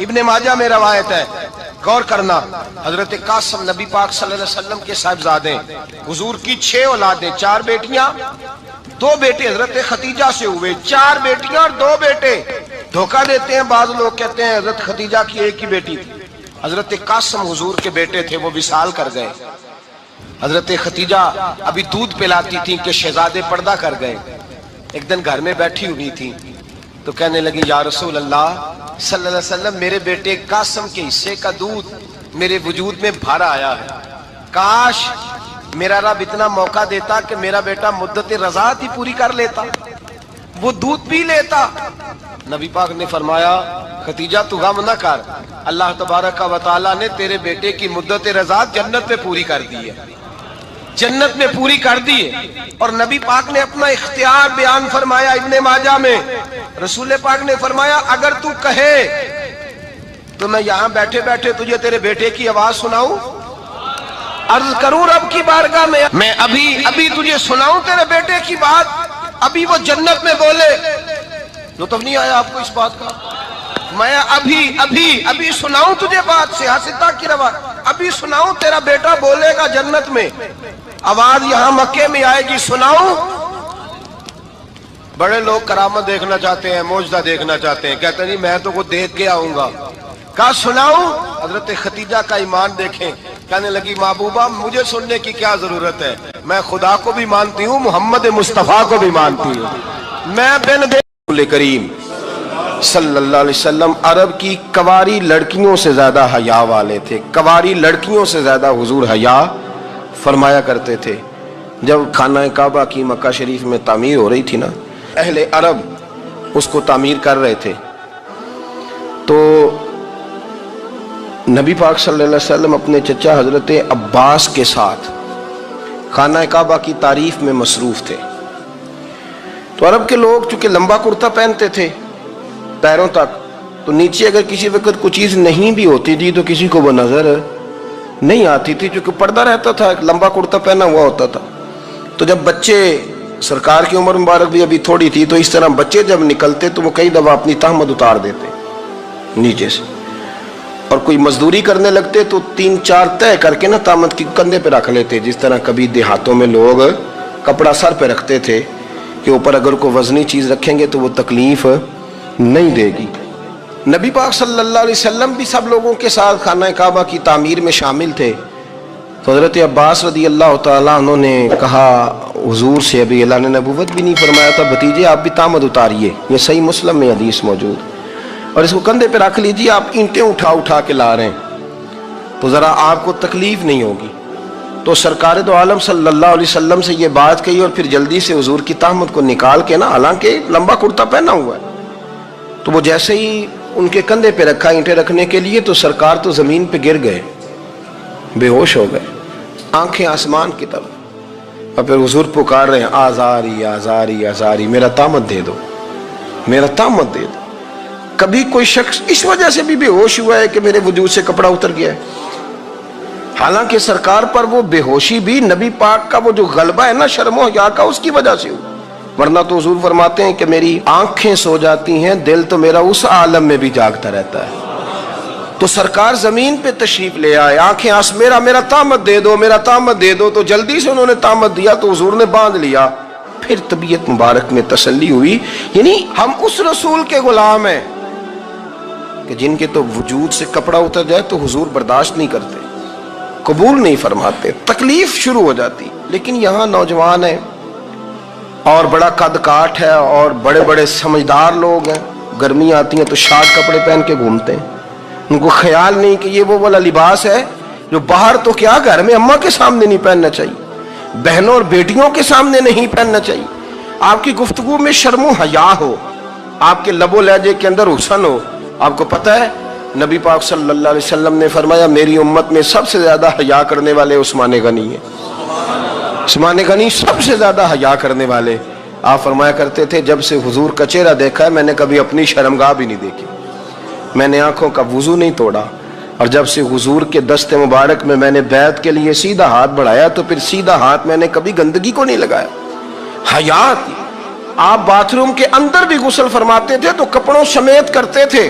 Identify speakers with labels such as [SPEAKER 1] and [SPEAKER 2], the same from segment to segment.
[SPEAKER 1] ابن ماجہ میں روایت ہے، غور کرنا، حضرت قاسم نبی پاک صلی اللہ علیہ وسلم کے صاحبزادے، حضور کی 6 اولادیں، 4 بیٹیاں 2 بیٹے حضرت ختیجہ سے ہوئے، 4 بیٹیاں اور 2 بیٹے۔ دھوکہ دیتے ہیں بعض لوگ، کہتے ہیں حضرت ختیجہ کی ایک ہی بیٹی تھی۔ حضرت قاسم حضور کے بیٹے تھے، وہ وصال کر گئے۔ حضرت ختیجہ ابھی دودھ پلاتی تھی کہ شہزادے پردہ کر گئے۔ ایک دن گھر میں بیٹھی ہوئی تھی تو کہنے لگی یا رسول اللہ صلی اللہ علیہ وسلم، میرے بیٹے قاسم کے حصے کا دودھ میرے وجود میں بھر آیا ہے، کاش میرا رب اتنا موقع دیتا کہ میرا بیٹا مدت رضاعت ہی پوری کر لیتا، وہ دودھ پی لیتا۔ نبی پاک نے فرمایا ختیجہ تو غم نہ کر، اللہ تبارک و تعالیٰ نے تیرے بیٹے کی مدت رضاعت جنت میں پوری کر دی ہے، جنت میں پوری کر دی ہے۔ اور نبی پاک نے اپنا اختیار بیان فرمایا ابن ماجہ میں، رسول پاک نے فرمایا اگر تو کہے تو میں یہاں بیٹھے بیٹھے تجھے تیرے بیٹے کی آواز سناؤں، عرض کروں رب کی بارگاہ میں ابھی تجھے سناؤں تیرے بیٹے کی بات، ابھی وہ جنت میں بولے۔ لطف نہیں آیا آپ کو اس بات کا؟ میں ابھی سناؤں تجھے بات، سیاستہ کی روایت، ابھی سناؤں تیرا بیٹا بولے گا جنت میں، آواز یہاں مکے میں آئے گی، سناؤں۔ بڑے لوگ کرامت دیکھنا چاہتے ہیں، معجزہ دیکھنا چاہتے ہیں، کہتے ہیں میں تو وہ دیکھ کے آؤں گا، کہا سناؤں۔ حضرت ختیجہ کا ایمان دیکھیں، کہنے لگی محبوبہ مجھے سننے کی کیا ضرورت ہے، میں خدا کو بھی مانتی ہوں، محمد مصطفیٰ کو بھی مانتی ہوں، میں بن رسول کریم صلی اللہ علیہ وسلم عرب کی کواری لڑکیوں سے زیادہ حیا والے تھے، کواری لڑکیوں سے زیادہ حضور حیا فرمایا کرتے تھے۔ جب خانہ کعبہ کی مکہ شریف میں تعمیر ہو رہی تھی نا، اہل عرب اس کو تعمیر کر رہے تھے، تو نبی پاک صلی اللہ علیہ وسلم اپنے چچا حضرت عباس کے ساتھ خانہ کعبہ کی تعریف میں مصروف تھے۔ تو عرب کے لوگ چونکہ لمبا کرتا پہنتے تھے پیروں تک، تو نیچے اگر کسی وقت کوئی چیز نہیں بھی ہوتی تھی تو کسی کو وہ نظر نہیں آتی تھی، چونکہ پردہ رہتا تھا، ایک لمبا کرتا پہنا ہوا ہوتا تھا۔ تو جب بچے، سرکار کی عمر مبارک بھی ابھی تھوڑی تھی، تو اس طرح بچے جب نکلتے تو وہ کئی دفعہ اپنی تہمت اتار دیتے نیچے سے، اور کوئی مزدوری کرنے لگتے تو 3-4 طے کر کے نا تہمت کی کندھے پہ رکھ لیتے، جس طرح کبھی دیہاتوں میں لوگ کپڑا سر پہ رکھتے تھے کہ اوپر اگر کوئی وزنی چیز رکھیں گے تو وہ تکلیف نہیں دے گی۔ نبی پاک صلی اللہ علیہ وسلم بھی سب لوگوں کے ساتھ خانہ کعبہ کی تعمیر میں شامل تھے۔ تو حضرت عباس رضی اللہ تعالیٰ عنہ نے کہا حضور سے، ابھی اللہ نے نبوت بھی نہیں فرمایا تھا، بھتیجے آپ بھی تامد اتاریے، یہ صحیح مسلم میں حدیث موجود، اور اس کو کندھے پہ رکھ لیجیے، آپ اینٹیں اٹھا کے لا رہے ہیں تو ذرا آپ کو تکلیف نہیں ہوگی۔ تو سرکار دو عالم صلی اللہ علیہ وسلم سے یہ بات کہی، اور پھر جلدی سے حضور کی تہمت کو نکال کے نا، حالانکہ لمبا کرتا پہنا ہوا ہے، تو وہ جیسے ہی ان کے کندھے پہ رکھا اینٹیں رکھنے کے لیے، تو سرکار تو زمین پہ گر گئے، بے ہوش ہو گئے، آنکھیں آسمان کی طرف، اور پھر حضور پکار رہے ہیں آزاری آزاری آزاری، میرا تامت دے دو، میرا تامت دے دو۔ کبھی کوئی شخص اس وجہ سے بھی بے ہوش ہوا ہے کہ میرے وجود سے کپڑا اتر گیا ہے؟ حالانکہ سرکار پر وہ بے ہوشی بھی نبی پاک کا وہ جو غلبہ ہے نا شرم و حیا کا، اس کی وجہ سے ہوئی، ورنہ تو حضور فرماتے ہیں کہ میری آنکھیں سو جاتی ہیں، دل تو میرا اس عالم میں بھی جاگتا رہتا ہے۔ تو سرکار زمین پہ تشریف لے آئے، آنکھیں میرا تامت دے دو، میرا تامت دے دو، تو جلدی سے انہوں نے تامت دیا، تو حضور نے باندھ لیا، پھر طبیعت مبارک میں تسلی ہوئی۔ یعنی ہم اس رسول کے غلام ہیں کہ جن کے تو وجود سے کپڑا اتر جائے تو حضور برداشت نہیں کرتے، قبول نہیں فرماتے، تکلیف شروع ہو جاتی۔ لیکن یہاں نوجوان ہیں اور بڑا قد کاٹ ہے اور بڑے بڑے سمجھدار لوگ ہیں، گرمی آتی ہیں تو شارٹ کپڑے پہن کے گھومتے ہیں، ان کو خیال نہیں کہ یہ وہ والا لباس ہے جو باہر تو کیا گھر میں اماں کے سامنے نہیں پہننا چاہیے، بہنوں اور بیٹیوں کے سامنے نہیں پہننا چاہیے۔ آپ کی گفتگو میں شرم و حیا ہو، آپ کے لب و لہجے کے اندر حسن ہو۔ آپ کو پتہ ہے نبی پاک صلی اللہ علیہ وسلم نے فرمایا میری امت میں سب سے زیادہ حیا کرنے والے عثمان غنی ہیں، عثمان غنی سب سے زیادہ حیا کرنے والے۔ آپ فرمایا کرتے تھے جب سے حضور کا چہرہ دیکھا ہے میں نے کبھی اپنی شرمگاہ بھی نہیں دیکھی، میں نے آنکھوں کا وضو نہیں توڑا، اور جب سے حضور کے دست مبارک میں میں نے بیعت کے لیے سیدھا ہاتھ بڑھایا تو پھر سیدھا ہاتھ میں نے کبھی گندگی کو نہیں لگایا۔ حیات، آپ باتھ روم کے اندر بھی غسل فرماتے تھے تو کپڑوں سمیت کرتے تھے،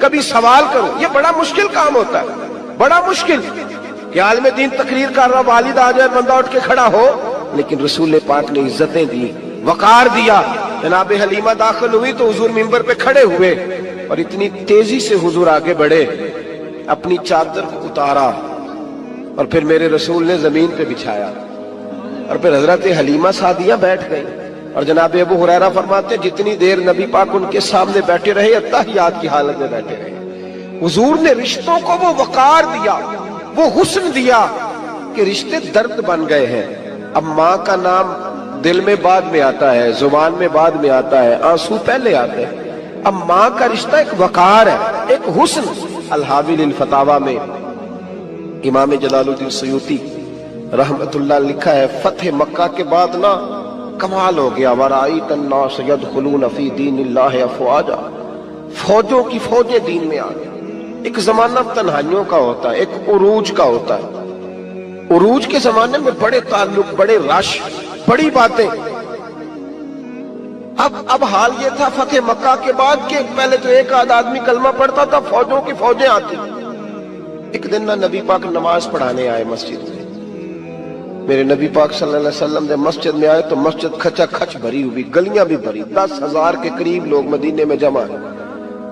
[SPEAKER 1] کبھی سوال کرو. یہ بڑا مشکل کام ہوتا ہے، بڑا مشکل کہ عالم دین تقریر کر رہا، والد آ جائے، بندہ اٹھ کے کھڑا ہو. لیکن رسول پاک نے عزتیں دی، وقار دیا. جناب حلیمہ داخل ہوئی تو حضور منبر پہ کھڑے ہوئے اور اتنی تیزی سے حضور آگے بڑھے، اپنی چادر کو اتارا اور پھر میرے رسول نے زمین پہ بچھایا اور پھر حضرت حلیمہ سعدیہ بیٹھ گئی. اور جناب ابو ہریرہ فرماتے جتنی دیر نبی پاک ان کے سامنے بیٹھے رہے اتحیات کی حالت میں بیٹھے رہے. حضور نے رشتوں کو وہ وقار دیا، وہ حسن دیا کہ رشتے درد بن گئے ہیں. اب ماں کا نام دل میں بعد میں آتا ہے، زبان میں بعد میں آتا ہے، آنسو پہلے آتے ہیں. اب ماں کا رشتہ ایک وقار ہے، ایک حسن. الحاوی للفتاوی میں امام جلال الدین سیوطی رحمت اللہ لکھا ہے، فتح مکہ کے بعد نا کمال ہو گیا. وَرَأَيْتَ النَّاسَ يَدْخُلُونَ فِي دِينِ اللَّهِ أَفْوَاجًا، فوجوں کی فوجیں دین میں آ گئی. ایک زمانہ تنہائیوں کا ہوتا ہے، ایک عروج کا ہوتا ہے. عروج کے زمانے میں بڑے تعلق، بڑے رش، بڑی باتیں. اب حال یہ تھا فتح مکہ کے بعد کہ پہلے تو ایک آدھ آدمی کلمہ پڑھتا تھا، فوجوں کی فوجیں آتی. ایک دن نہ نبی پاک نماز پڑھانے آئے مسجد میں. میرے نبی پاک صلی اللہ علیہ وسلم نے مسجد میں آئے تو مسجد کھچا کھچ بھری ہوئی، گلیاں بھی بھری، 10,000 کے قریب لوگ مدینے میں جمع ہیں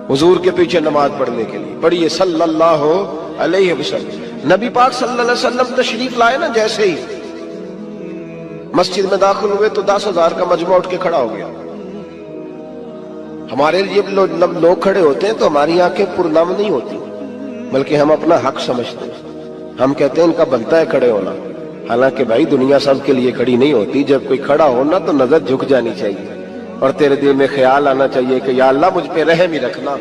[SPEAKER 1] حضور کے پیچھے نماز پڑھنے کے لیے. پڑھیے صلی اللہ علیہ وسلم. نبی پاک صلی اللہ علیہ وسلم تشریف لائے نا، جیسے ہی مسجد میں داخل ہوئے تو 10,000 کا مجمع اٹھ کے کھڑا ہو گیا. ہمارے لیے لوگ کھڑے ہوتے ہیں تو ہماری آنکھیں پرنم نہیں ہوتی، بلکہ ہم اپنا حق سمجھتے ہیں. ہم کہتے ہیں ان کا بنتا ہے کھڑے ہونا. حالانکہ بھائی دنیا سب کے لیے کھڑی نہیں ہوتی. جب کوئی کھڑا ہونا تو نظر جھک جانی چاہیے اور تیرے دل میں خیال آنا چاہیے کہ یا اللہ مجھ پہ رحم ہی رکھنا،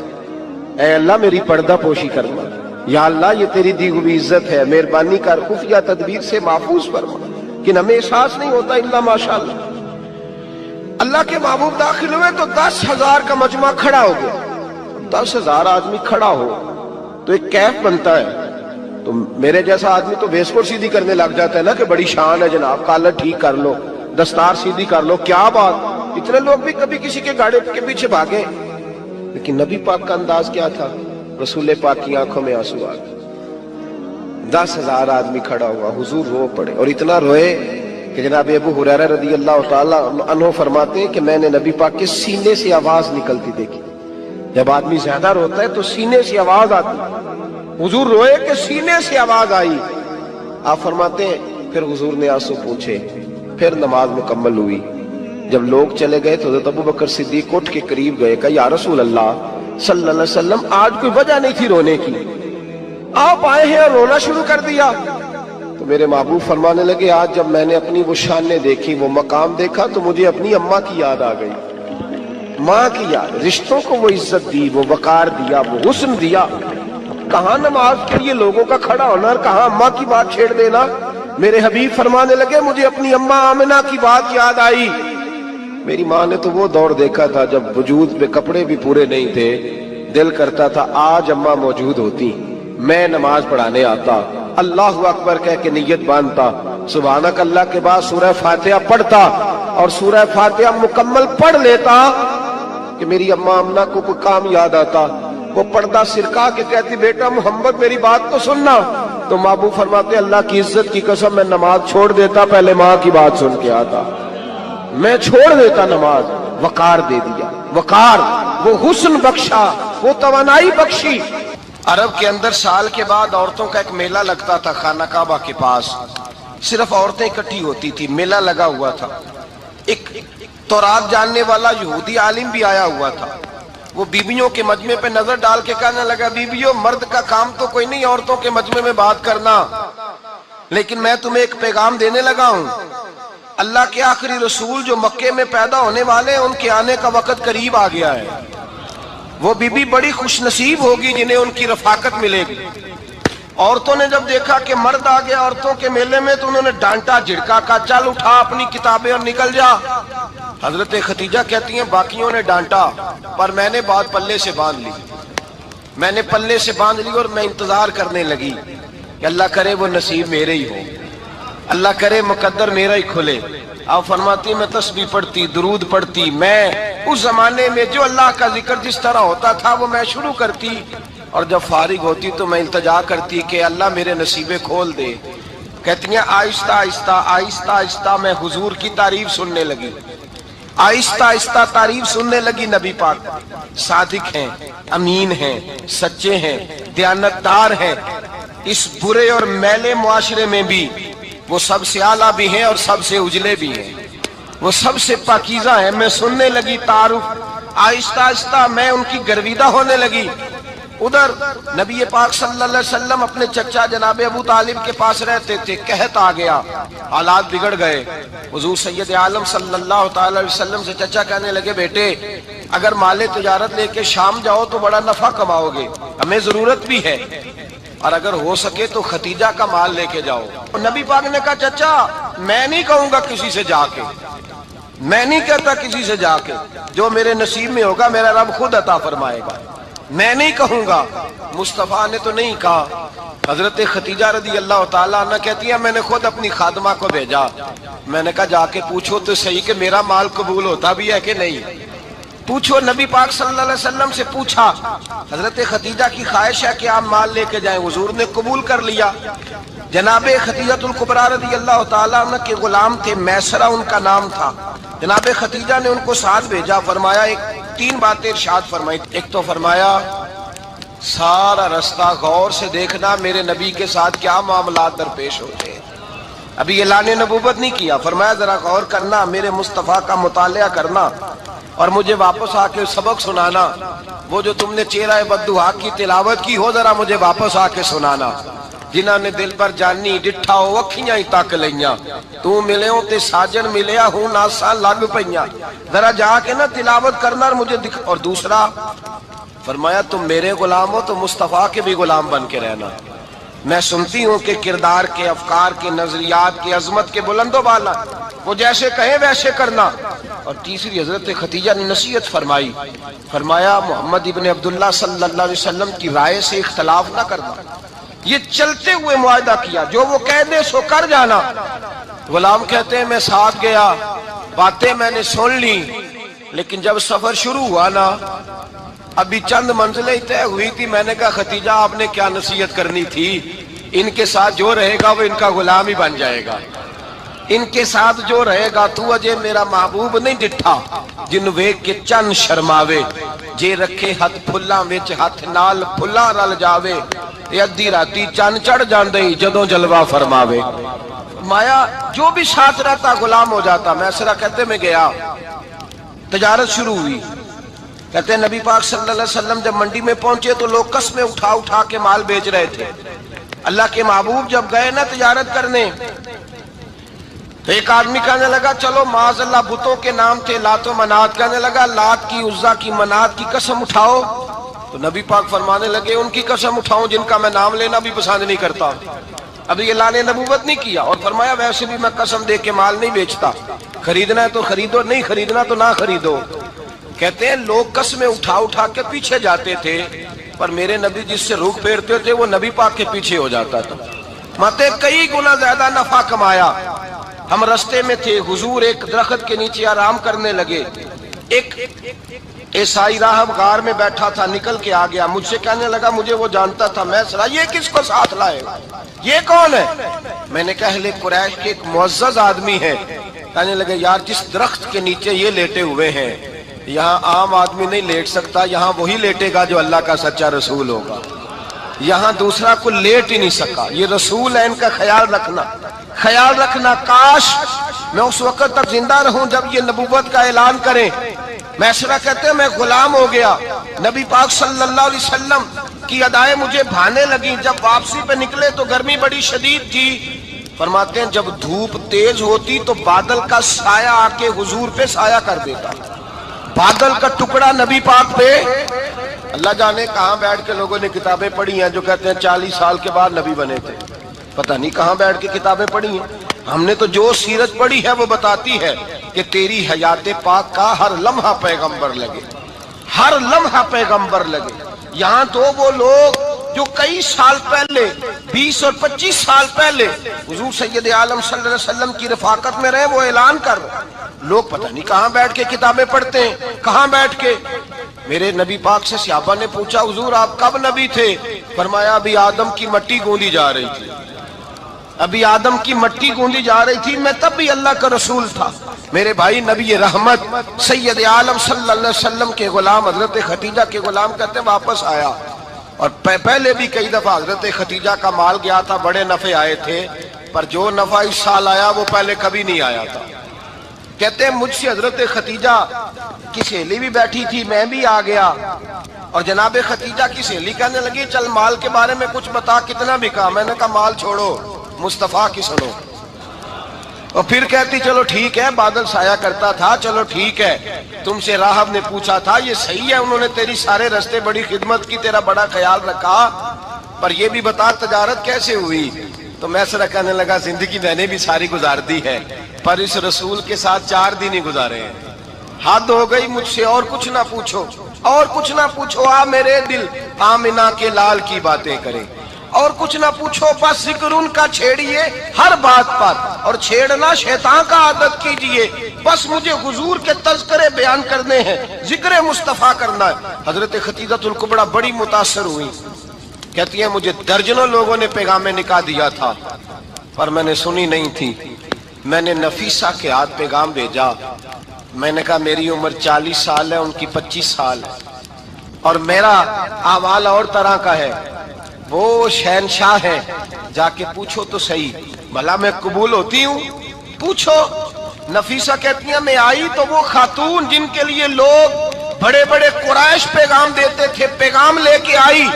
[SPEAKER 1] اے اللہ میری پردہ پوشی کرنا، یا اللہ یہ تیری دی ہوئی عزت ہے، مہربانی کر خفیہ تدبیر سے محفوظ فرما. کہ ہمیں احساس نہیں ہوتا الا ماشاءاللہ. اللہ کے محبوب داخل ہوئے تو 10,000 کا مجمع کھڑا ہو گیا. 10,000 آدمی کھڑا ہو تو ایک کیف بنتا ہے. تو میرے جیسا آدمی تو ویسکوٹ سیدھی کرنے لگ جاتا ہے نا کہ بڑی شان ہے جناب، کالر ٹھیک کر لو، دستار سیدھی کر لو، کیا بات. اتنے لوگ بھی کبھی کسی کے گاڑی کے پیچھے بھاگے. لیکن نبی پاک کا انداز کیا تھا؟ رسول پاک کی آنکھوں میں آنسو آ گئے. 10,000 آدمی کھڑا ہوا، حضور رو پڑے اور اتنا روئے کہ جناب ابو ہریرہ رضی اللہ تعالی عنہ فرماتے ہیں کہ میں نے نبی پاک کے سینے سے آواز نکلتی دیکھی. جب آدمی زیادہ روتا ہے تو سینے سے آواز آتی. حضور روئے کہ سینے سے آواز آئی. آپ فرماتے ہیں پھر حضور نے آنسو پوچھے، پھر نماز مکمل ہوئی. جب لوگ چلے گئے تو حضرت ابو بکر صدیق اٹھ کے قریب گئے، کہا یا رسول اللہ صلی اللہ علیہ وسلم آج کوئی وجہ نہیں تھی رونے کی، آپ آئے ہیں اور رونا شروع کر دیا. تو میرے محبوب فرمانے لگے آج جب میں نے اپنی وہ شانیں دیکھی، وہ مقام دیکھا تو مجھے اپنی اماں کی یاد آ گئی. ماں کی یاد، رشتوں کو وہ عزت دی، وہ وقار دیا، وہ حسن دیا. کہاں نماز کے لیے لوگوں کا کھڑا ہونا اور کہاں اماں کی بات چھیڑ دینا. میرے حبیب فرمانے لگے مجھے اپنی اماں آمنہ کی بات یاد آئی. میری ماں نے تو وہ دور دیکھا تھا جب وجود پہ کپڑے بھی پورے نہیں تھے، دل کرتا تھا آج اماں موجود ہوتی، میں نماز پڑھانے آتا، اللہ اکبر کہہ کے نیت باندھتا، سبحانک اللہ کے بعد سورہ فاتحہ پڑھتا اور سورہ فاتحہ مکمل پڑھ لیتا کہ میری اماں آمنہ کو کوئی کام یاد آتا. وہ پردہ سرکا کے کہتی بیٹا محمد میری بات تو سننا. تو محبوب فرماتے اللہ کی عزت کی قسم میں نماز چھوڑ دیتا، پہلے ماں کی بات سن کے آتا، میں چھوڑ دیتا نماز. وقار دے دیا، وقار، وہ حسن بخشا، وہ توانائی بخشی. عرب کے اندر سال کے بعد عورتوں کا ایک میلہ لگتا تھا خانہ کعبہ کے پاس. صرف عورتیں اکٹھی ہوتی تھی، میلہ لگا ہوا تھا. ایک تورات جاننے والا یہودی عالم بھی آیا ہوا تھا. وہ بیویوں کے مجمع پہ نظر ڈال کے کہنے لگا بیویوں مرد کا کام تو کوئی نہیں عورتوں کے مجمع میں بات کرنا، لیکن میں تمہیں ایک پیغام دینے لگا ہوں. اللہ کے آخری رسول جو مکے میں پیدا ہونے والے ان کے آنے کا وقت قریب آ گیا ہے. وہ بیوی بڑی خوش نصیب ہوگی جنہیں ان کی رفاقت ملے گی. عورتوں نے جب دیکھا کہ مرد آ گیا عورتوں کے میلے میں تو انہوں نے ڈانٹا جھڑکا، کہا چل اٹھا اپنی کتابیں اور نکل جا. حضرت خدیجہ کہتی ہیں باقیوں نے ڈانٹا پر میں نے بات پلے سے باندھ لی. میں نے پلے سے باندھ لی اور میں انتظار کرنے لگی کہ اللہ کرے وہ نصیب میرے ہی ہو، اللہ کرے مقدر میرا ہی کھلے. آپ فرماتی میں تسبیح پڑھتی، درود پڑھتی، میں اس زمانے میں جو اللہ کا ذکر جس طرح ہوتا تھا وہ میں شروع کرتی، اور جب فارغ ہوتی تو میں التجا کرتی کہ اللہ میرے نصیبے کھول دے۔ کہتی ہیں آہستہ آہستہ آہستہ آہستہ میں حضور کی تعریف سننے لگی، آہستہ آہستہ تعریف سننے لگی۔ نبی پاک صادق ہیں، امین ہیں، سچے ہیں، دیانتدار ہیں، اس برے اور میلے معاشرے میں بھی وہ سب سے اعلیٰ بھی ہیں اور سب سے اجلے بھی ہیں، وہ سب سے پاکیزہ ہیں۔ میں سننے لگی تعارف، آہستہ آہستہ میں ان کی گرویدہ ہونے لگی۔ ادھر نبی پاک صلی اللہ علیہ وسلم اپنے چچا جناب ابو طالب کے پاس رہتے تھے، قحط آ گیا، حالات بگڑ گئے۔ حضور سید عالم صلی اللہ تعالی علیہ وسلم سے چچا کہنے لگے بیٹے اگر مال تجارت لے کے شام جاؤ تو بڑا نفع کماؤ گے، ہمیں ضرورت بھی ہے، اور اگر ہو سکے تو ختیجہ کا مال لے کے جاؤ۔ نبی پاک نے کہا چچا میں نہیں کہوں گا کسی سے جا کے، میں نہیں کہتا کسی سے جا کے، جو میرے نصیب میں ہوگا میرا رب خود عطا فرمائے گا، میں نہیں کہوں گا۔ مصطفیٰ نے تو نہیں کہا۔ حضرت ختیجہ رضی اللہ تعالیٰ عنہ کہتی ہے میں نے خود اپنی خادمہ کو بھیجا، میں نے کہا جا کے پوچھو تو صحیح کہ میرا مال قبول ہوتا بھی ہے کہ نہیں، پوچھو۔ نبی پاک صلی اللہ علیہ وسلم سے پوچھا، حضرت ختیجہ کی خواہش ہے کہ آپ مال لے کے جائیں، حضور نے قبول کر لیا۔ جناب ختیجہ الکبریٰ رضی اللہ تعالیٰ عنہ کے غلام تھے، میسرہ ان کا نام تھا۔ جناب ختیجہ نے ان کو ساتھ بھیجا، فرمایا تین باتیں ارشاد فرمائی۔ ایک تو فرمایا سارا رستہ غور سے دیکھنا میرے نبی کے ساتھ کیا معاملات درپیش ہوتے ہیں، ابھی اعلان نبوت نہیں کیا، فرمایا ذرا غور کرنا، میرے مصطفیٰ کا مطالعہ کرنا اور مجھے واپس آ کے سبق سنانا، وہ جو تم نے چہرہ بددعا کی تلاوت کی ہو ذرا مجھے واپس آ کے سنانا۔ جنہاں نے دل پر جانی ڈٹھا ہو اکھیاں ہی تک لیاں، تو ملے ہوں تے ساجن ملیا ہوں ناساں لگ پئیاں، ذرا جا کے نا تلاوت کرنا اور مجھے دکھ۔ اور دوسرا فرمایا تم میرے غلام ہو تو مصطفیٰ کے بھی غلام بن کے رہنا، میں سنتی ہوں کہ کردار کے، افکار کے، نظریات کے، عظمت کے بلند و بالا، وہ جیسے کہیں ویسے کرنا۔ اور تیسری حضرت ختیجہ نے نصیحت فرمائی، فرمایا محمد ابن عبداللہ صلی اللہ علیہ وسلم کی رائے سے اختلاف نہ کرنا، یہ چلتے ہوئے معاہدہ کیا، جو وہ کہہ دے سو کر جانا۔ غلام کہتے ہیں میں ساتھ گیا، باتیں میں نے سن لی، لیکن جب سفر شروع ہوا نا ابھی چند منزلیں طے ہوئی تھی، میں نے کہا ختیجہ آپ نے کیا نصیحت کرنی تھی، ان کے ساتھ جو رہے گا وہ ان کا غلام ہی بن جائے گا، ان کے ساتھ جو رہے گا تو اجے میرا محبوب نہیں ڈٹھا جن ویکھ کے چن شرماوے، جے رکھے ہاتھ پھلاں وچ ہاتھ نال پھلاں رل جاوے، ادھی راتی چن چڑھ جاندے جدوں جلوہ فرماوے۔ مایا جو بھی ساتھ رہتا غلام ہو جاتا۔ میسرہ کہتے میں گیا، تجارت شروع ہوئی، کہتے ہیں نبی پاک صلی اللہ علیہ وسلم جب منڈی میں پہنچے تو لوگ قسمیں اٹھا اٹھا کے مال بیچ رہے تھے۔ اللہ کے محبوب جب گئے نا تجارت کرنے تو ایک آدمی کہنے لگا چلو معاذ اللہ بتوں کے نام تھے لات و منات، کہنے لگا لات کی، عزا کی، منات کی قسم اٹھاؤ، تو نبی پاک فرمانے لگے ان کی قسم اٹھاؤں جن کا میں نام لینا بھی پسند نہیں کرتا۔ ابھی اعلان نبوت نہیں کیا، اور فرمایا ویسے بھی میں قسم دے کے مال نہیں بیچتا، خریدنا ہے تو خریدو، نہیں خریدنا تو نہ خریدو۔ کہتے ہیں لوگ قسمیں اٹھا اٹھا کے پیچھے جاتے تھے، پر میرے نبی جس سے رخ پھیرتے تھے وہ نبی پاک کے پیچھے ہو جاتا تھا۔ ماتے کئی گنا زیادہ نفع کمایا۔ ہم رستے میں تھے، حضور ایک درخت کے نیچے آرام کرنے لگے، ایک عیسائی راہب غار میں بیٹھا تھا، نکل کے آ گیا، مجھ سے کہنے لگا مجھے وہ جانتا تھا، میں سنا یہ کس کو ساتھ لائے، یہ کون ہے؟ میں نے کہا اہل قریش کے ایک معزز آدمی ہے۔ کہنے لگے یار جس درخت کے نیچے یہ لیٹے ہوئے ہیں یہاں عام آدمی نہیں لیٹ سکتا، یہاں وہی لیٹے گا جو اللہ کا سچا رسول ہوگا، یہاں دوسرا کوئی لیٹ ہی نہیں سکا، یہ رسول ہے، ان کا خیال رکھنا، خیال رکھنا۔ کاش میں اس وقت تک زندہ رہوں جب یہ نبوت کا اعلان کریں۔ میسرہ کہتے ہیں میں غلام ہو گیا، نبی پاک صلی اللہ علیہ وسلم کی ادائیں مجھے بھانے لگیں۔ جب واپسی پہ نکلے تو گرمی بڑی شدید تھی، فرماتے ہیں جب دھوپ تیز ہوتی تو بادل کا سایہ آ کے حضور پہ سایہ کر دیتا، بادل کا ٹکڑا نبی پاک پہ۔ اللہ جانے کہاں بیٹھ کے لوگوں نے کتابیں پڑھی ہیں جو کہتے ہیں 40 سال کے بعد نبی بنے تھے، پتہ نہیں کہاں بیٹھ کے کتابیں پڑھی ہیں۔ ہم نے تو جو سیرت پڑھی ہے وہ بتاتی ہے کہ تیری حیات پاک کا ہر لمحہ پیغمبر لگے، ہر لمحہ پیغمبر لگے۔ یہاں تو وہ لوگ جو کئی سال پہلے 20 اور 25 سال پہلے حضور سید عالم صلی اللہ علیہ وسلم کی رفاقت میں رہے وہ اعلان کر رہے، لوگ پتہ نہیں کہاں بیٹھ کے کتابیں پڑھتے ہیں، کہاں بیٹھ کے۔ میرے نبی پاک سے صحابہ نے پوچھا حضور آپ کب نبی تھے؟ فرمایا ابھی آدم کی مٹی گوندی جا رہی تھی، ابھی آدم کی مٹی گوندی جا رہی تھی، میں تب بھی اللہ کا رسول تھا۔ میرے بھائی نبی رحمت سید عالم صلی اللہ علیہ وسلم کے غلام حضرت خدیجہ کے غلام کہتے ہیں واپس آیا، اور پہلے بھی کئی دفعہ حضرت خدیجہ کا مال گیا تھا، بڑے نفع آئے تھے، پر جو نفع اس سال آیا وہ پہلے کبھی نہیں آیا تھا۔ کہتے ہیں مجھ سے حضرت خدیجہ کی سہیلی بھی بیٹھی تھی، میں بھی آ گیا، اور جناب خدیجہ کی سہیلی کہنے لگی چل مال کے بارے میں کچھ بتا، کتنا بکا؟ میں نے کہا مال چھوڑو، مصطفیٰ کی سنو۔ اور پھر کہتی چلو ٹھیک ہے، بادل سایہ کرتا تھا، چلو ٹھیک ہے، تم سے راہب نے پوچھا تھا، یہ صحیح ہے انہوں نے تیری سارے رستے بڑی خدمت کی، تیرا بڑا خیال رکھا، پر یہ بھی بتا تجارت کیسے ہوئی؟ تو میں سرا کہنے لگا زندگی میں نے بھی ساری گزار دی ہے، پر اس رسول کے ساتھ 4 دن ہی گزارے ہیں، حد ہو گئی مجھ سے، اور کچھ نہ پوچھو، اور کچھ نہ پوچھو، آ میرے دل آمنہ کے لال کی باتیں کرے، اور کچھ نہ پوچھو، بس ذکر ان کا چھیڑیے ہر بات پر، اور چھیڑنا شیطان کا عادت کیجئے، بس مجھے حضور کے تذکرے بیان کرنے ہیں، ذکر مصطفیٰ کرنا ہے۔ حضرت خدیجہ الکبریٰ بڑی متاثر ہوئی، کہتی ہیں مجھے درجنوں لوگوں نے پیغام نکاح دیا تھا، پر میں نے سنی نہیں تھی، میں نے نفیسہ کے ہاتھ پیغام بھیجا، میں نے کہا میری عمر 40 سال ہے، ان کی 25 سال ہے، اور میرا احوال اور طرح کا ہے، وہ شہنشاہ ہے، جا کے پوچھو تو صحیح، بھلا میں قبول ہوتی ہوں؟ پوچھو۔ نفیسہ کہتی ہیں میں آئی تو وہ خاتون جن کے لیے لوگ بڑے بڑے قریش پیغام دیتے تھے، پیغام لے کے آئی،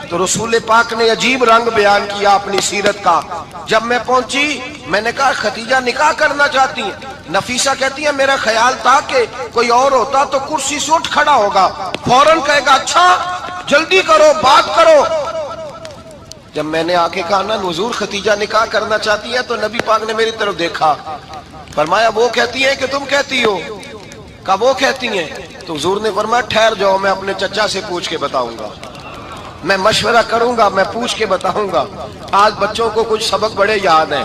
[SPEAKER 1] تو رسول پاک نے عجیب رنگ بیان کیا اپنی سیرت کا۔ جب میں پہنچی میں نے کہا خدیجہ نکاح کرنا چاہتی ہیں؟ نفیسہ کہتی ہے میرا خیال تھا کہ کوئی اور ہوتا تو کرسی سے اٹھ کھڑا ہوگا، فوراً کہے گا اچھا جلدی کرو بات کرو۔ جب میں نے آ کے کہا نا حضور خدیجہ نکاح کرنا چاہتی ہے، تو نبی پاک نے میری طرف دیکھا، فرمایا وہ کہتی ہیں کہ تم کہتی ہو؟ کہا وہ کہتی ہیں، تو حضور نے فرمایا ٹھہر جاؤ، میں اپنے چچا سے پوچھ کے بتاؤں گا، میں مشورہ کروں گا، میں پوچھ کے بتاؤں گا۔ آج بچوں کو کچھ سبق بڑے یاد ہیں،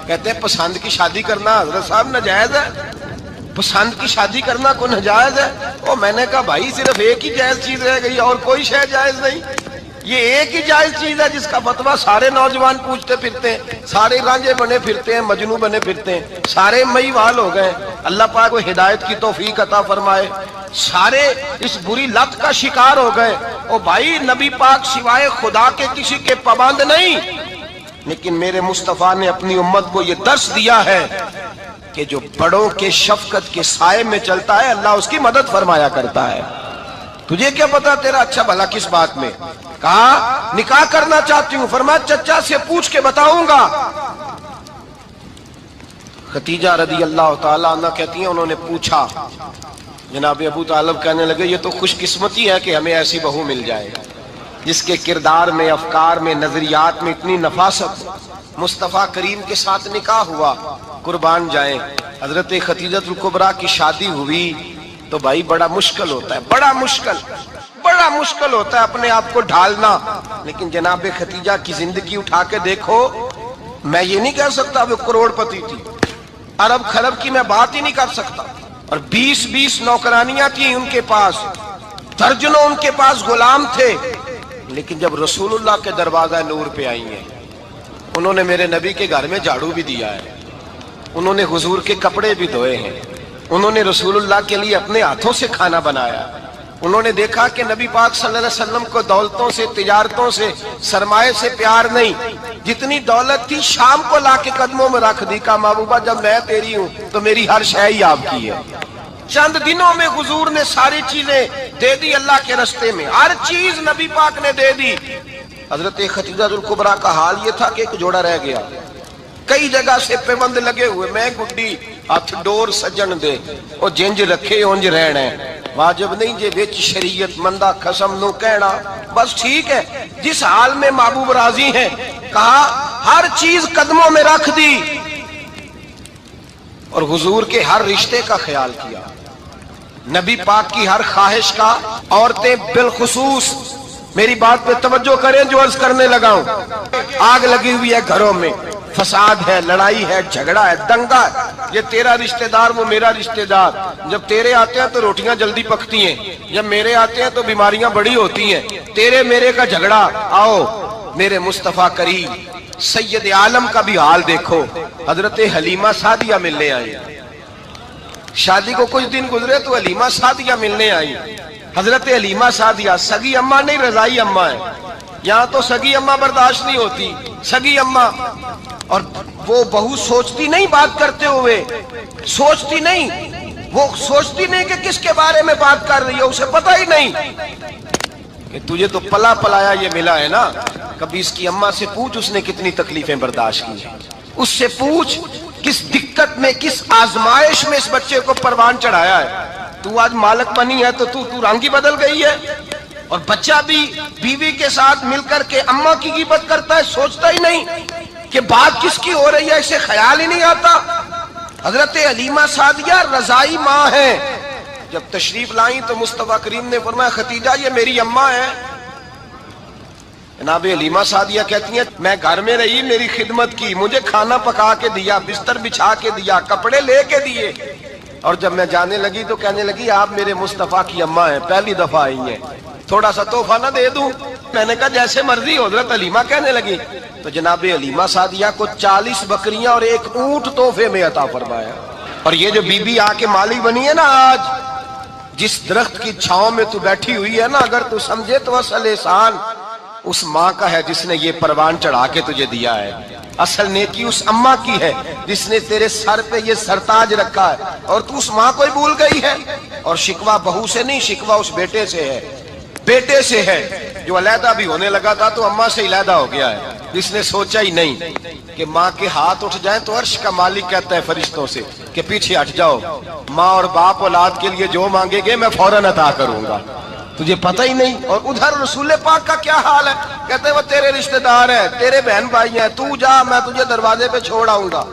[SPEAKER 1] کہتے ہیں پسند کی شادی کرنا حضرت صاحب ناجائز ہے، پسند کی شادی کرنا کوئی ناجائز ہے؟ اور میں نے کہا بھائی صرف ایک ہی جائز چیز رہ گئی، اور کوئی شے جائز نہیں، یہ ایک ہی جائز چیز ہے جس کا فتویٰ سارے نوجوان پوچھتے پھرتے ہیں، سارے رانجے بنے پھرتے ہیں، مجنو بنے پھرتے ہیں، سارے مئی وال ہو گئے۔ اللہ پاک کو ہدایت کی توفیق عطا فرمائے، سارے اس بری لت کا شکار ہو گئے۔ او بھائی نبی پاک سوائے خدا کے کسی کے پابند نہیں، لیکن میرے مصطفیٰ نے اپنی امت کو یہ درس دیا ہے کہ جو بڑوں کے شفقت کے سائے میں چلتا ہے اللہ اس کی مدد فرمایا کرتا ہے۔ تجھے کیا پتا تیرا اچھا بھلا کس بات میں؟ کہا نکاح کرنا چاہتی ہوں، فرمایا چچا سے پوچھ کے بتاؤں گا۔ خدیجہ رضی اللہ تعالیٰ عنہ کہتی ہیں انہوں نے پوچھا، جناب ابو طالب کہنے لگے یہ تو خوش قسمتی ہے کہ ہمیں ایسی بہو مل جائے جس کے کردار میں، افکار میں، نظریات میں اتنی نفاست۔ مصطفیٰ کریم کے ساتھ نکاح ہوا، قربان جائیں۔ حضرت خدیجہ الکبریٰ کی شادی ہوئی تو بھائی بڑا مشکل ہوتا ہے، بڑا مشکل ہوتا ہے اپنے آپ کو ڈھالنا، لیکن جناب خدیجہ کی زندگی اٹھا کے دیکھو، میں یہ نہیں کہہ سکتا وہ کروڑ پتی تھی، ارب خرب کی میں بات ہی نہیں کر سکتا، اور 20 نوکرانیاں تھیں ان کے پاس، درجنوں ان کے پاس غلام تھے، لیکن جب رسول اللہ کے دروازہ نور پہ آئی ہیں، انہوں نے میرے نبی کے گھر میں جھاڑو بھی دیا ہے، انہوں نے حضور کے کپڑے بھی دھوئے ہیں، انہوں نے رسول اللہ کے لیے اپنے ہاتھوں سے کھانا بنایا، انہوں نے دیکھا کہ نبی پاک صلی اللہ علیہ وسلم کو دولتوں سے، تجارتوں سے، سرمایہ سے پیار نہیں، جتنی دولت تھی شام کو لا کے قدموں میں رکھ دی، کہا محبوبہ جب میں تیری ہوں تو میری ہر شے ہی آپ کی ہے۔ چند دنوں میں حضور نے ساری چیزیں دے دی اللہ کے رستے میں، ہر چیز نبی پاک نے دے دی۔ حضرت خدیجہ الکبریٰ کا حال یہ تھا کہ ایک جوڑا رہ گیا، کئی جگہ سے پیوند لگے ہوئے، میں گڈی ہاتھ ڈور سجن دے او جنج رکھے اونج رہنا واجب نہیں جے وچ شریعت مندہ قسم نو کہنا، بس ٹھیک ہے جس حال میں محبوب راضی ہیں، کہا ہر چیز قدموں میں رکھ دی، اور حضور کے ہر رشتے کا خیال کیا، نبی پاک کی ہر خواہش کا۔ عورتیں بالخصوص میری بات پہ توجہ کریں جو عرض کرنے لگا ہوں، آگ لگی ہوئی ہے گھروں میں، فساد ہے، لڑائی ہے، جھگڑا ہے، دنگا ہے، یہ تیرا رشتہ دار وہ میرا رشتہ دار، جب تیرے آتے ہیں تو روٹیاں جلدی پکتی ہیں، جب میرے آتے ہیں تو بیماریاں بڑی ہوتی ہیں، تیرے میرے کا جھگڑا۔ آؤ میرے مصطفیٰ کریم سید عالم کا بھی حال دیکھو، حضرت حلیمہ سعدیہ ملنے آئی، شادی کو کچھ دن گزرے تو حلیمہ سعدیہ ملنے آئی۔ حضرت حلیمہ سعدیہ سگی اماں نہیں، رضائی اماں ہے، یہاں تو سگی اماں برداشت نہیں ہوتی، سگی اماں، اور وہ بہو سوچتی نہیں بات کرتے ہوئے، سوچتی نہیں، وہ سوچتی نہیں کہ کس کے بارے میں بات کر رہی ہے، اسے پتہ ہی نہیں کہ تجھے تو پلا پلایا یہ ملا ہے نا، کبھی اس کی اماں سے پوچھ اس نے کتنی تکلیفیں برداشت کی، اس سے پوچھ کس دقت میں کس آزمائش میں اس بچے کو پروان چڑھایا ہے۔ تو آج مالک بنی ہے تو تو رنگ ہی بدل گئی ہے، اور بچہ بھی بیوی کے ساتھ مل کر کے اماں کی غیبت کرتا ہے، سوچتا ہی نہیں کہ بات کس کی ہو رہی ہے، اسے خیال ہی نہیں آتا۔ حضرت حلیمہ سعدیہ رضائی ماں ہے، جب تشریف لائیں تو مصطفیٰ کریم نے فرمایا ختیجہ یہ میری اماں ہے۔ جناب حلیمہ سعدیہ کہتی ہیں میں گھر میں رہی، میری خدمت کی، مجھے کھانا پکا کے دیا، بستر بچھا کے دیا، کپڑے لے کے دیے، اور جب میں جانے لگی تو کہنے لگی آپ میرے مصطفیٰ کی اماں ہیں، پہلی دفعہ آئی ہیں، تھوڑا سا تحفہ نہ دے دوں؟ میں نے کہا جیسے مرضی۔ حضرت حلیمہ کہنے لگی تو جناب حلیمہ سعدیہ کو 40 بکریاں اور 1 اونٹ تحفے میں عطا فرمایا۔ اور یہ جو بی بی آ کے مالی بنی ہے نا آج، جس درخت کی چھاؤں میں تو بیٹھی ہوئی ہے نا، اگر تو سمجھے تو اصل احسان اس ماں کا ہے جس نے یہ پروان چڑھا کے تجھے دیا ہے، اصل نیکی اس اماں کی ہے جس نے تیرے سر پہ یہ سرتاج رکھا ہے، اور تو اس ماں کو ہی بھول گئی ہے۔ اور شکوہ بہو سے نہیں، شکوہ اس بیٹے سے ہے، بیٹے سے ہے جو علیحدہ بھی ہونے لگا تھا تو اماں سے علیحدہ ہو گیا ہے، جس نے سوچا ہی نہیں کہ ماں کے ہاتھ اٹھ جائیں تو عرش کا مالک کہتا ہے فرشتوں سے کہ پیچھے ہٹ جاؤ، ماں اور باپ اولاد کے لیے جو مانگے گے میں فوراً عطا کروں گا، تجھے پتہ ہی نہیں۔ اور ادھر رسول پاک کا کیا حال ہے، کہتے ہیں وہ تیرے رشتہ دار ہیں، تیرے بہن بھائی ہیں، تو جا میں تجھے دروازے پہ چھوڑ آؤں گا،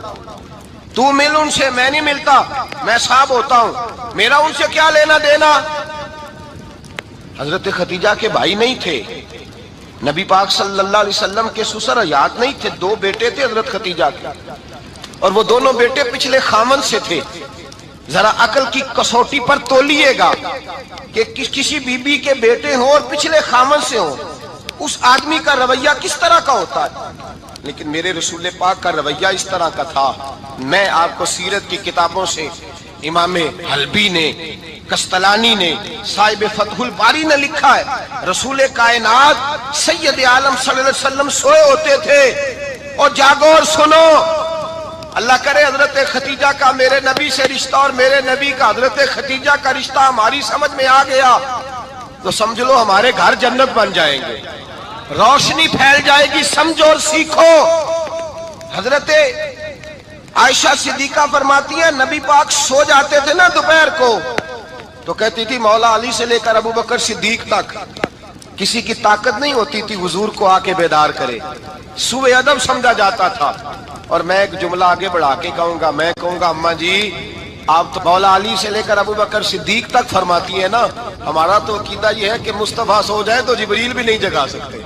[SPEAKER 1] تو مل ان سے، میں نہیں ملتا، میں صاحب ہوتا ہوں، میرا ان سے کیا لینا دینا۔ حضرت ختیجہ کے بھائی نہیں تھے، نبی پاک صلی اللہ علیہ وسلم کے سسر حیات نہیں تھے، 2 بیٹے تھے حضرت ختیجہ کے، اور وہ دونوں بیٹے پچھلے خامن سے تھے۔ ذرا عقل کی کسوٹی پر تولیے گا کہ کسی بی بی کے بیٹے ہوں اور پچھلے خامن سے ہوں، اس آدمی کا رویہ کس طرح کا ہوتا ہے، لیکن میرے رسول پاک کا رویہ اس طرح کا تھا۔ میں آپ کو سیرت کی کتابوں سے امام حلبی نے، کستلانی نے، صاحب فتح الباری نے لکھا ہے، رسول کائنات سید عالم صلی اللہ علیہ وسلم سوئے ہوتے تھے، اور جاگو اور سنو، اللہ کرے حضرت ختیجہ کا میرے نبی سے رشتہ اور میرے نبی کا حضرت ختیجہ کا رشتہ ہماری سمجھ میں آ گیا تو سمجھ لو ہمارے گھر جنت بن جائیں گے، روشنی پھیل جائے گی، سمجھو اور سیکھو۔ حضرت عائشہ صدیقہ فرماتی ہیں نبی پاک سو جاتے تھے نا دوپہر کو تو کہتی تھی مولا علی سے لے کر ابو بکر صدیق تک کسی کی طاقت نہیں ہوتی تھی حضور کو آ کے بیدار کرے، سوء ادب سمجھا جاتا تھا۔ اور میں ایک جملہ آگے بڑھا کے کہوں گا، میں کہوں گا اماں جی آپ تو مولا علی سے لے کر ابو بکر صدیق تک فرماتی ہیں نا، ہمارا تو عقیدہ یہ ہے کہ مصطفیٰ سو جائے تو جبریل بھی نہیں جگا سکتے،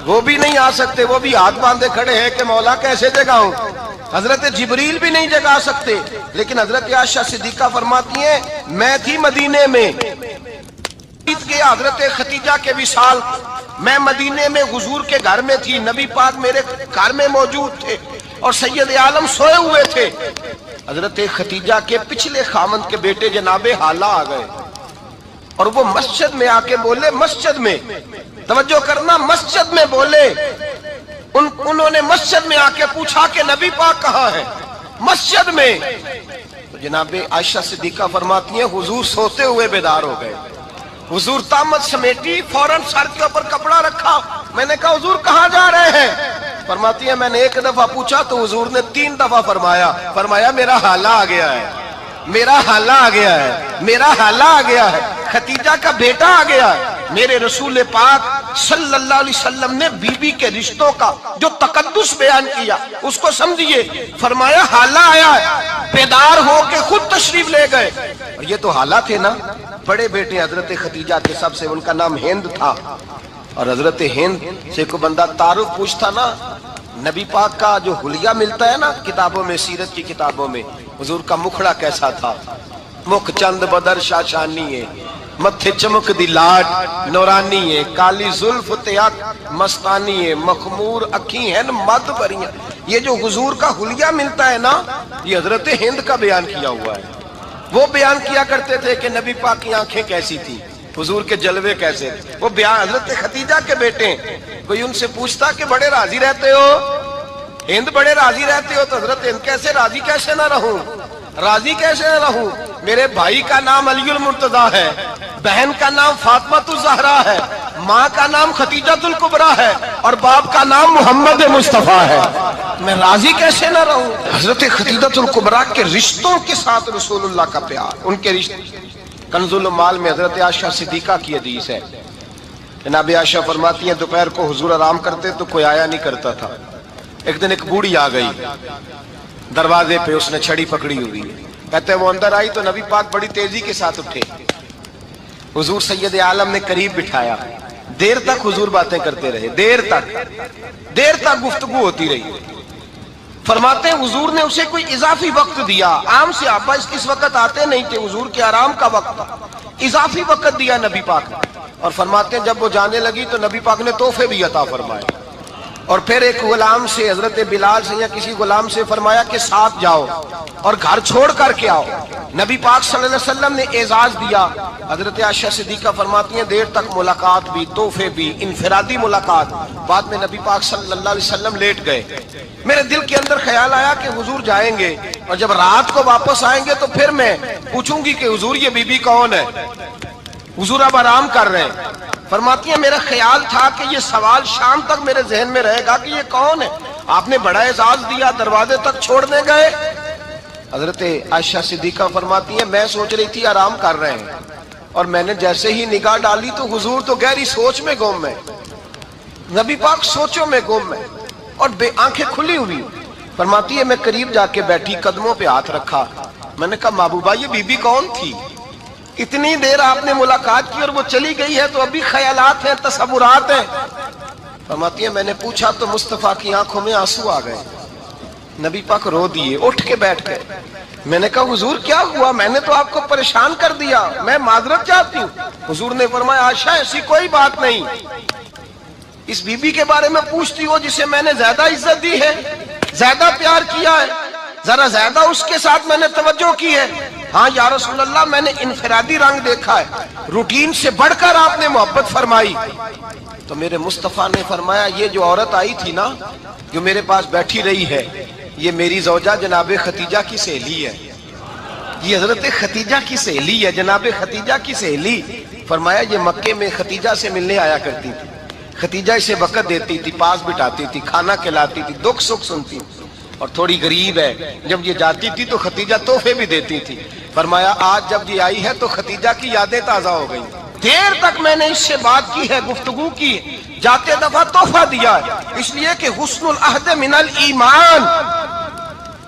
[SPEAKER 1] وہ بھی نہیں آ سکتے، وہ بھی ہاتھ باندھے کھڑے ہیں کہ مولا کیسے جگاؤں، حضرت جبریل بھی نہیں جگا سکتے۔ لیکن حضرت عائشہ صدیقہ فرماتی ہیں میں تھی مدینے میں حضرت ختیجہ کے وصال، میں مدینے میں حضور کے گھر میں تھی، نبی پاک میرے گھر میں موجود تھے اور سید عالم سوئے ہوئے تھے۔ حضرت ختیجہ کے پچھلے خامند کے بیٹے جناب حالہ آ گئے اور وہ مسجد میں آ کے بولے، مسجد میں توجہ کرنا، مسجد میں بولے، انہوں نے مسجد میں آ کے پوچھا کہ نبی پاک کہاں ہے، مسجد میں۔ تو جناب عائشہ صدیقہ فرماتی ہیں حضور سوتے ہوئے بیدار ہو گئے، حضور طامت سمیٹی، فوراً سر کے اوپر کپڑا رکھا، میں نے کہا حضور کہاں جا رہے ہیں، فرماتی ہے میں نے 1 دفعہ پوچھا تو حضور نے 3 دفعہ فرمایا میرا حالہ آ گیا ہے، میرا حالہ آ گیا ہے، میرا حالہ آ گیا ہے، ختیجہ کا بیٹا آ گیا ہے۔ میرے رسول پاک صلی اللہ علیہ وسلم نے بی بی کے رشتوں کا جو تقدس بیان کیا اس کو سمجھیے، فرمایا حالہ آیا ہے، بیدار ہو کے خود تشریف لے گئے۔ اور یہ تو حالہ تھے نا، بڑے بیٹے حضرت ختیجہ کے سب سے، ان کا نام ہند تھا، اور حضرت ہند سے کوئی بندہ تعارف پوچھتا نا نبی پاک کا جو حلیہ ملتا ہے نا کتابوں میں، سیرت کی کتابوں میں، حضور کا مکھڑا کیسا تھا، مکھ چند بدر شاشانی ہے، متھے چمک دی لاٹ نورانی ہے، کالی زلف تیاک مستانی ہے، مخمور اکھی ہیں مد بریاں. یہ جو حضور کا حلیہ ملتا ہے نا، یہ حضرت ہند کا بیان کیا ہوا ہے. وہ بیان کیا کرتے تھے کہ نبی پاک کی آنکھیں کیسی تھی، حضور کے جلوے کیسے تھے. وہ بیان حضرت خدیجہ کے بیٹے ہیں. کوئی ان سے پوچھتا کہ بڑے راضی رہتے ہو، ہند بڑے راضی رہتے ہو، تو حضرت ہند کیسے راضی کیسے نہ رہوں، راضی کیسے نہ رہوں. میرے بھائی کا نام علی المرتضیٰ ہے، بہن کا نام فاطمہ الزہرا ہے، ماں کا نام خدیجہ الکبریٰ ہے، اور باپ کا نام محمد مصطفیٰ ہے. میں راضی کیسے نہ رہوں. حضرت خدیجہ الکبریٰ کے رشتوں کے ساتھ رسول اللہ کا پیار، ان کے رشتے. کنز المال میں حضرت عائشہ صدیقہ کی حدیث ہے. جناب عائشہ فرماتی ہیں دوپہر کو حضور آرام کرتے تو کوئی آیا نہیں کرتا تھا. ایک دن ایک بوڑھی آ گئی دروازے پہ، اس نے چھڑی پکڑی ہوئی ہے. کہتے ہیں وہ اندر آئی تو نبی پاک بڑی تیزی کے ساتھ اٹھے. حضور سید عالم نے قریب بٹھایا. دیر تک حضور باتیں کرتے رہے، دیر تک گفتگو ہوتی رہی. فرماتے ہیں حضور نے اسے کوئی اضافی وقت دیا. عام صحابہ اس وقت آتے نہیں تھے، حضور کے آرام کا وقت تھا. اضافی وقت دیا نبی پاک نے. اور فرماتے ہیں جب وہ جانے لگی تو نبی پاک نے تحفے بھی عطا فرمائے. اور پھر ایک غلام سے، حضرت بلال سے یا کسی غلام سے فرمایا کہ ساتھ جاؤ اور گھر چھوڑ کر کے آؤ. نبی پاک صلی اللہ علیہ وسلم نے اعزاز دیا. حضرت عائشہ صدیقہ فرماتی ہیں دیر تک ملاقات بھی، تحفے بھی، انفرادی ملاقات. بعد میں نبی پاک صلی اللہ علیہ وسلم لیٹ گئے. میرے دل کے اندر خیال آیا کہ حضور جائیں گے اور جب رات کو واپس آئیں گے تو پھر میں پوچھوں گی کہ حضور یہ بی بی کون ہے، حضور اب آرام کر رہے ہیں. فرماتی ہیں میرا خیال تھا کہ یہ سوال شام تک میرے ذہن میں رہے گا کہ یہ کون ہے. آپ نے بڑا اعزاز دیا، دروازے تک چھوڑنے گئے. حضرت عائشہ صدیقہ فرماتی ہیں میں سوچ رہی تھی آرام کر رہے ہیں، اور میں نے جیسے ہی نگاہ ڈالی تو حضور تو گہری سوچ میں گم ہے، نبی پاک سوچوں میں گم ہے اور آنکھیں کھلی ہوئی. فرماتی ہے میں قریب جا کے بیٹھی، قدموں پہ ہاتھ رکھا. میں نے کہا محبوبہ یہ بی بی کون تھی؟ اتنی دیر آپ نے ملاقات کی اور وہ چلی گئی ہے تو ابھی خیالات ہیں، تصورات ہیں. فرماتی ہے میں نے پوچھا تو مصطفیٰ کی آنکھوں میں آنسو آ گئے. نبی پاک رو دیے، اٹھ کے بیٹھ گئے. میں نے کہا حضور کیا ہوا؟ میں نے تو آپ کو پریشان کر دیا، میں معذرت چاہتی ہوں. حضور نے فرمایا عائشہ ایسی کوئی بات نہیں. اس بی بی کے بارے میں پوچھتی ہو جسے میں نے زیادہ عزت دی ہے، زیادہ پیار کیا ہے، ذرا زیادہ اس کے ساتھ میں نے توجہ کی ہے. ہاں یا رسول اللہ میں نے انفرادی رنگ دیکھا ہے، روٹین سے بڑھ کر آپ نے محبت فرمائی. تو میرے مصطفیٰ نے فرمایا یہ جو عورت آئی تھی نا، جو میرے پاس بیٹھی رہی ہے، یہ میری زوجہ جناب خدیجہ کی سہیلی ہے. یہ حضرت خدیجہ کی سہیلی ہے، جناب خدیجہ کی سہیلی. فرمایا یہ مکے میں خدیجہ سے ملنے آیا کرتی تھی. خدیجہ اسے وقت دیتی تھی، پاس بٹھاتی تھی، کھانا کھلاتی تھی، دکھ سکھ سنتی. اور تھوڑی غریب ہے، جب یہ جاتی تھی تو خدیجہ تحفے بھی دیتی تھی. فرمایا آج جب یہ آئی ہے تو خدیجہ کی یادیں تازہ ہو گئی. دیر تک میں نے اس سے بات کی ہے، گفتگو کی، جاتے دفعہ تحفہ دیا ہے. اس لیے کہ حسن العہد من الایمان،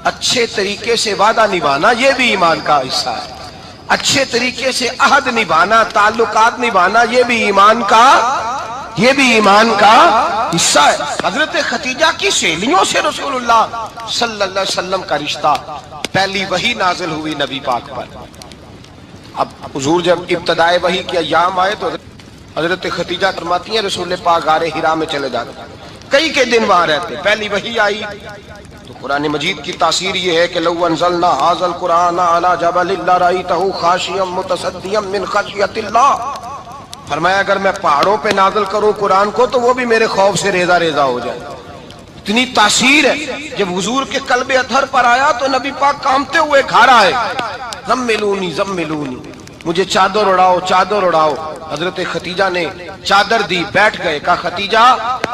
[SPEAKER 1] اچھے طریقے سے وعدہ نبھانا یہ بھی ایمان کا حصہ ہے. اچھے طریقے سے عہد نبھانا، تعلقات نبھانا یہ بھی ایمان کا حصہ ہے. حضرت خدیجہ کی سہیلیوں سے رسول اللہ صلی اللہ علیہ وسلم کا رشتہ. پہلی وحی نازل ہوئی نبی پاک پر. اب حضور جب ابتدائے وحی کے ایام آئے تو حضرت خدیجہ فرماتی ہیں رسول پاک غار حرا میں چلے جاتے، کئی دن وہاں رہتے. پہلی وحی آئی تو قرآن مجید کی تاثیر یہ ہے کہ لو انزلنا ھذا القرآن علی جبل لرأیتہ خاشعا متصدعا من خشیۃ اللہ. فرمایا اگر میں پہاڑوں پہ نازل کروں قرآن کو تو وہ بھی میرے خوف سے ریزہ ریزہ ہو جائے. اتنی تاثیر ہے. جب حضور کے قلب اطہر پر آیا تو نبی پاک کانپتے ہوئے گھر آئے. زملونی زملونی، مجھے چادر اڑاؤ چادر اڑاؤ. حضرت خدیجہ نے چادر دی، بیٹھ گئے. کہا خدیجہ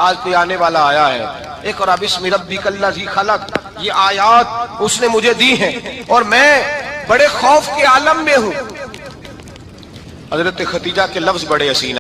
[SPEAKER 1] آج کوئی آنے والا آیا ہے. اقرأ بسم ربک الذی خلق، یہ آیات اس نے مجھے دی ہیں اور میں بڑے خوف کے عالم میں ہوں. حضرت خدیجہ کے لفظ بڑے حسین